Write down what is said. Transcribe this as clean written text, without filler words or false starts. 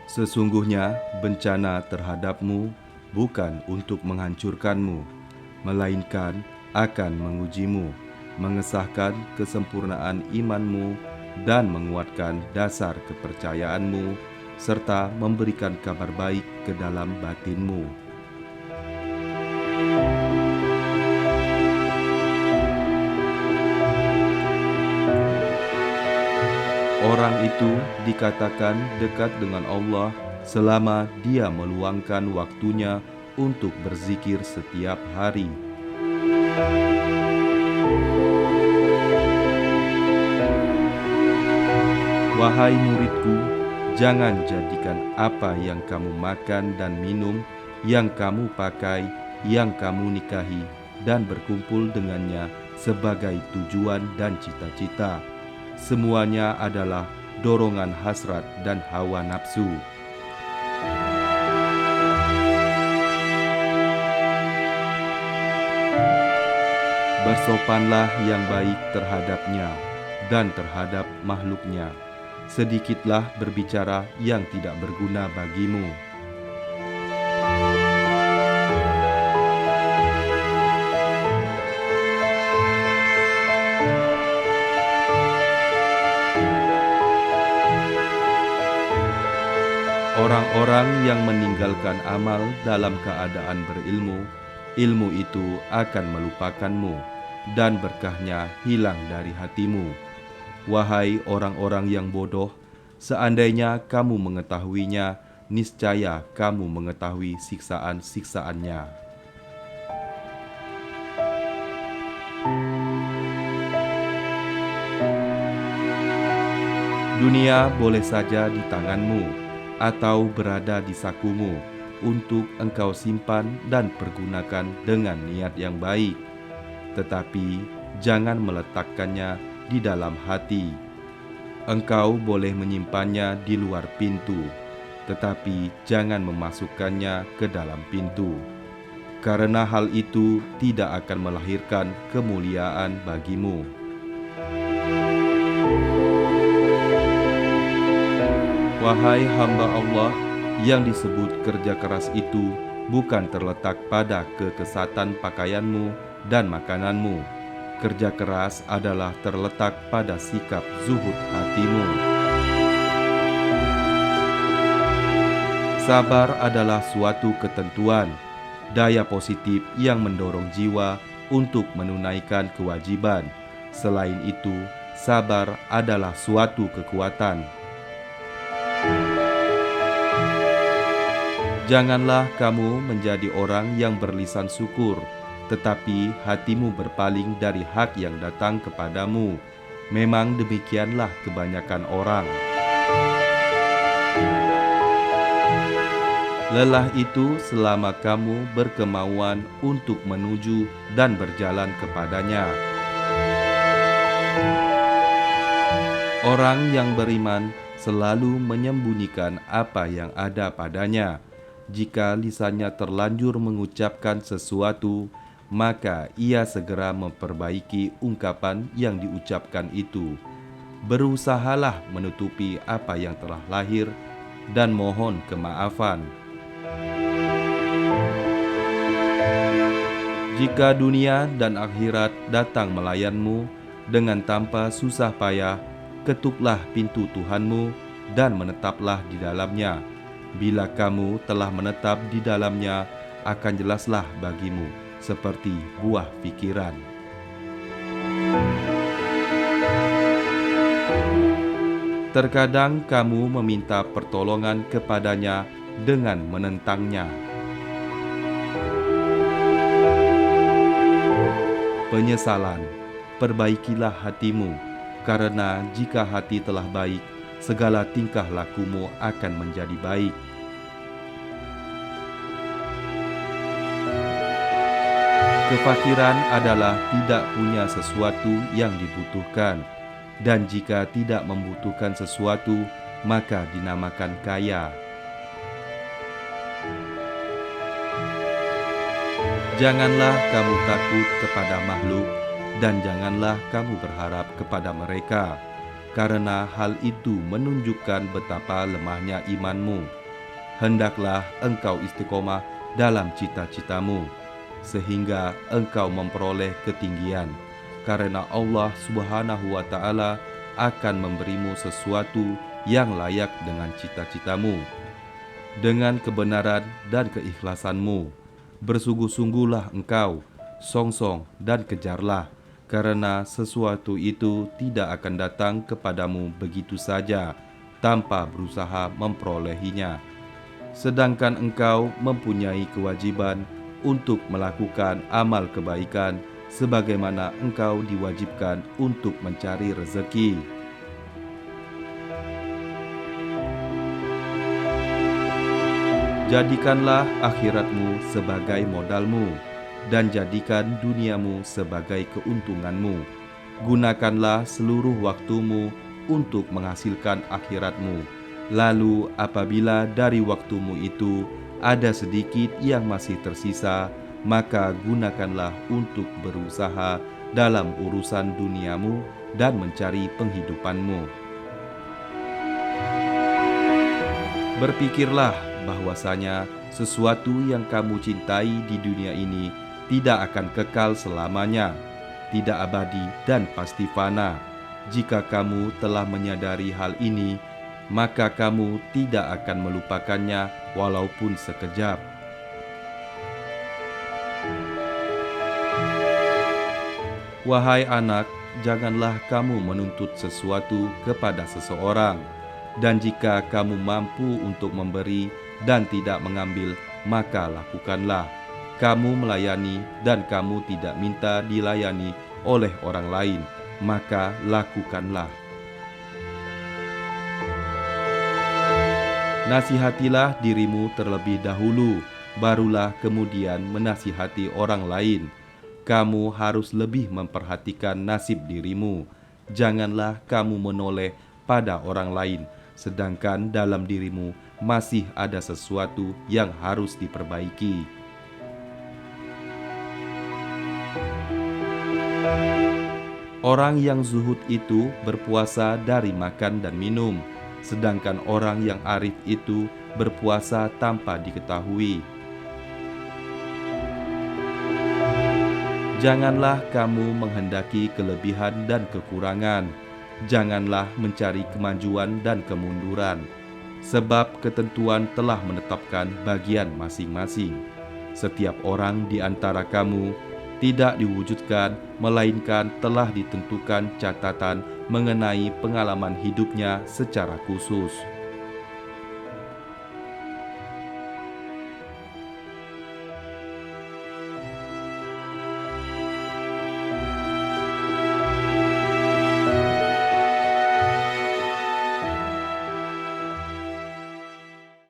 Sesungguhnya bencana terhadapmu bukan untuk menghancurkanmu, melainkan akan mengujimu, mengesahkan kesempurnaan imanmu dan menguatkan dasar kepercayaanmu, serta memberikan kabar baik ke dalam batinmu. Orang itu dikatakan dekat dengan Allah selama dia meluangkan waktunya untuk berzikir setiap hari. Wahai muridku, jangan jadikan apa yang kamu makan dan minum, yang kamu pakai, yang kamu nikahi, dan berkumpul dengannya sebagai tujuan dan cita-cita. Semuanya adalah dorongan hasrat dan hawa nafsu. Bersopanlah yang baik terhadapnya dan terhadap makhluknya. Sedikitlah berbicara yang tidak berguna bagimu. Orang-orang yang meninggalkan amal dalam keadaan berilmu, ilmu itu akan melupakanmu, dan berkahnya hilang dari hatimu. Wahai orang-orang yang bodoh, seandainya kamu mengetahuinya, niscaya kamu mengetahui siksaan-siksaannya. Dunia boleh saja di tanganmu, atau berada di sakumu, untuk engkau simpan dan pergunakan dengan niat yang baik. Tetapi jangan meletakkannya di dalam hati. Engkau boleh menyimpannya di luar pintu, tetapi jangan memasukkannya ke dalam pintu, karena hal itu tidak akan melahirkan kemuliaan bagimu. Wahai hamba Allah, yang disebut kerja keras itu bukan terletak pada kekesatan pakaianmu dan makananmu. Kerja keras adalah terletak pada sikap zuhud hatimu. Sabar adalah suatu ketentuan, daya positif yang mendorong jiwa untuk menunaikan kewajiban. Selain itu, sabar adalah suatu kekuatan. Janganlah kamu menjadi orang yang berlisan syukur, tetapi hatimu berpaling dari hak yang datang kepadamu. Memang demikianlah kebanyakan orang. Lelah itu selama kamu berkemauan untuk menuju dan berjalan kepadanya. Orang yang beriman selalu menyembunyikan apa yang ada padanya. Jika lisannya terlanjur mengucapkan sesuatu, maka ia segera memperbaiki ungkapan yang diucapkan itu. Berusahalah menutupi apa yang telah lahir dan mohon kemaafan. Jika dunia dan akhirat datang melayanmu dengan tanpa susah payah, ketuklah pintu Tuhanmu dan menetaplah di dalamnya. Bila kamu telah menetap di dalamnya, akan jelaslah bagimu seperti buah pikiran. Terkadang kamu meminta pertolongan kepadanya dengan menentangnya. Penyesalan, perbaikilah hatimu, karena jika hati telah baik, segala tingkah lakumu akan menjadi baik. Kefakiran adalah tidak punya sesuatu yang dibutuhkan, dan jika tidak membutuhkan sesuatu, maka dinamakan kaya. Janganlah kamu takut kepada makhluk, dan janganlah kamu berharap kepada mereka, karena hal itu menunjukkan betapa lemahnya imanmu. hendaklah engkau istiqomah dalam cita-citamu, sehingga engkau memperoleh ketinggian, karena Allah Subhanahu wa Ta'ala akan memberimu sesuatu yang layak dengan cita-citamu. Dengan kebenaran dan keikhlasanmu, bersungguh-sungguhlah engkau, songsong dan kejarlah, karena sesuatu itu tidak akan datang kepadamu begitu saja, tanpa berusaha memperolehinya. Sedangkan engkau mempunyai kewajiban untuk melakukan amal kebaikan, sebagaimana engkau diwajibkan untuk mencari rezeki. Jadikanlah akhiratmu sebagai modalmu, dan jadikan duniamu sebagai keuntunganmu. Gunakanlah seluruh waktumu untuk menghasilkan akhiratmu. Lalu apabila dari waktumu itu ada sedikit yang masih tersisa, maka gunakanlah untuk berusaha dalam urusan duniamu dan mencari penghidupanmu. Berpikirlah bahwasanya sesuatu yang kamu cintai di dunia ini tidak akan kekal selamanya, tidak abadi dan pasti fana. Jika kamu telah menyadari hal ini, maka kamu tidak akan melupakannya walaupun sekejap. Wahai anak, janganlah kamu menuntut sesuatu kepada seseorang, dan jika kamu mampu untuk memberi dan tidak mengambil, maka lakukanlah. Kamu melayani dan kamu tidak minta dilayani oleh orang lain, maka lakukanlah. Nasihatilah dirimu terlebih dahulu, barulah kemudian menasihati orang lain. Kamu harus lebih memperhatikan nasib dirimu. Janganlah kamu menoleh pada orang lain, sedangkan dalam dirimu masih ada sesuatu yang harus diperbaiki. Orang yang zuhud itu berpuasa dari makan dan minum, sedangkan orang yang arif itu berpuasa tanpa diketahui. Janganlah kamu menghendaki kelebihan dan kekurangan. Janganlah mencari kemajuan dan kemunduran, sebab ketentuan telah menetapkan bagian masing-masing. Setiap orang di antara kamu tidak diwujudkan, melainkan telah ditentukan catatan mengenai pengalaman hidupnya secara khusus.